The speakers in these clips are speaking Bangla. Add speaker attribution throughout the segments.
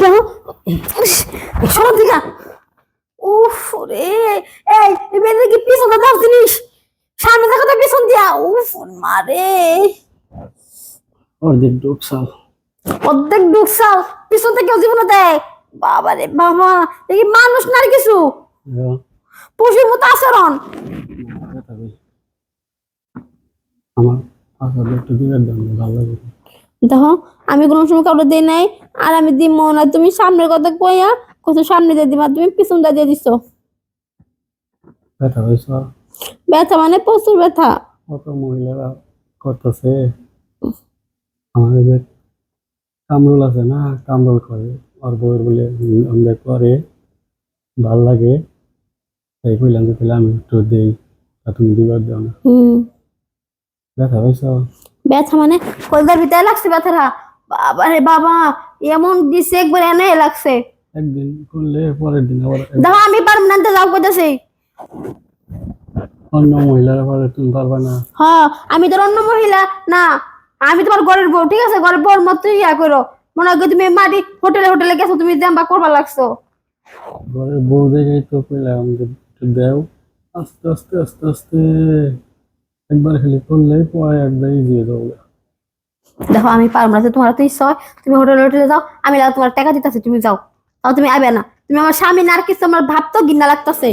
Speaker 1: দেখো শোনো দিকা উফ রে এই এবারে কি পিছনে দাও জিনিস সামনে দেখো তো পিছন দিয়া উফ মারে
Speaker 2: অর্ধেক ঢুকছাল
Speaker 1: অর্ধেক ঢুকছাল পিছন থেকে জীবনে দেয় বাবা রে বাবা এই মানুষ না আর কিছু পশুর মতো আচরণ
Speaker 2: আমার আসলে একটু দিবের দাম ভালো লাগে
Speaker 1: দেখো আমি কোনো সময় কাউকে দেই নাই আর আমি দিব না তুমি সামনের কথা কইয়া কত সামনে দিয়ে দিবা তুমি পিছনটা দিয়ে দিছো
Speaker 2: ব্যথা হয়েছ
Speaker 1: ব্যথা মানে প্রচুর ব্যথা
Speaker 2: কত মহিলারা করতেছে আমাদের যে কামরুল আছে না কামরুল করে আর বউয়ের বলে আমাদের করে ভাল লাগে তাই কইলাম যে তাহলে আমি একটু দেই তা তুমি দিবার দাও না ব্যথা হয়েছ
Speaker 1: ব্যথা মানে কলদার ভিতরে লাগছে ব্যথাটা বাবা রে বাবা এমন দিছে একবার এনে লাগছে
Speaker 2: একদিন করলে পরের দিন আবার
Speaker 1: দেখো আমি পার্মানেন্ট যাও কইতাছি
Speaker 2: অন্য মহিলারা পারে তুমি পারবা না
Speaker 1: হ্যাঁ আমি তোর অন্য মহিলা না আমি তোমার ঘরের বউ ঠিক আছে ঘরের বউর মতো ইয়া করো মনে হয় তুমি মাটি হোটেলে হোটেলে গেছো তুমি জাম্বা করবা লাগছো
Speaker 2: ঘরের বউ দেখেই তো কইলাম যে একটু দেও আস্তে আস্তে আস্তে আস্তে একবার খালি করলেই পরে একবার দিয়ে দেবো
Speaker 1: দেখো আমি পারবো না তোমার তো ইচ্ছা হয় তুমি হোটেলে হোটেলে যাও আমি তোমার টাকা দিতেছি তুমি যাও তাও তুমি আইবে না তুমি আমার স্বামী না আর কিছু আমার ভাবতো গিন্না লাগতেছে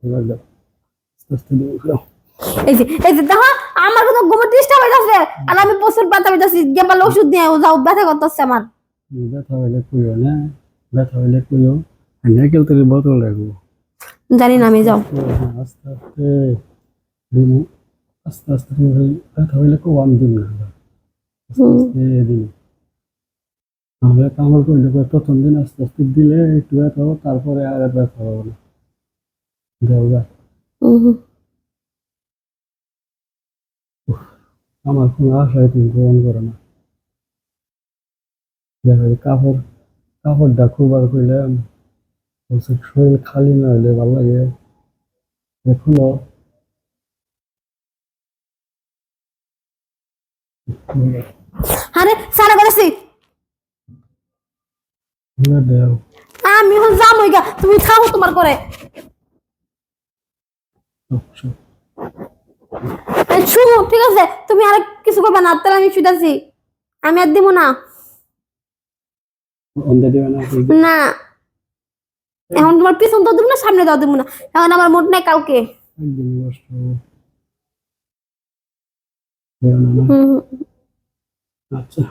Speaker 2: এবার দাও আস্তে আস্তে দেবো
Speaker 1: এই যে দেখো আমার কোনো ঘুমের ডিস্টার্ব হইতাছে আর আমি প্রচুর ব্যথা হইতাছি গেমাল ওষুধ নিয়ে যাও ব্যথা করতেছে আমার
Speaker 2: ব্যথা হইলে কইও না ব্যথা হইলে কইও নারকেল তেলের বোতল রাখবো
Speaker 1: জানি না আমি যাও
Speaker 2: আস্তে আস্তে দিমু আস্তে আস্তে তুমি খালি ব্যথা হইলে কেউ আমি দিন না আস্তে আস্তে দিন আমরা কামড় করলে প্রথম দিন আস্তে আস্তে দিলে একটু ব্যথা হবে তারপরে আর ব্যথা হবে না যাও যা আমার কোনো আশায় তুমি গ্রহণ করো না দেখা যায় কাপড়টা খুব আর কইলাম বলছে শরীর খালি না হইলে ভালো লাগে এখনো
Speaker 1: আরে সারা করেছি
Speaker 2: দেও
Speaker 1: আমি এখন যাবো গা তুমি খাও তোমার করে শুনো ঠিক আছে তুমি আর কিছু করবে না তাহলে আমি শুইতাছি আমি আর দিব না
Speaker 2: অন্ধে দিবে না
Speaker 1: না এখন তোমার পিছন তো দিব না সামনে দাও দিব না এখন আমার মুড নাই কালকে
Speaker 2: একদিন নষ্ট দেও না
Speaker 1: হুম
Speaker 2: আচ্ছা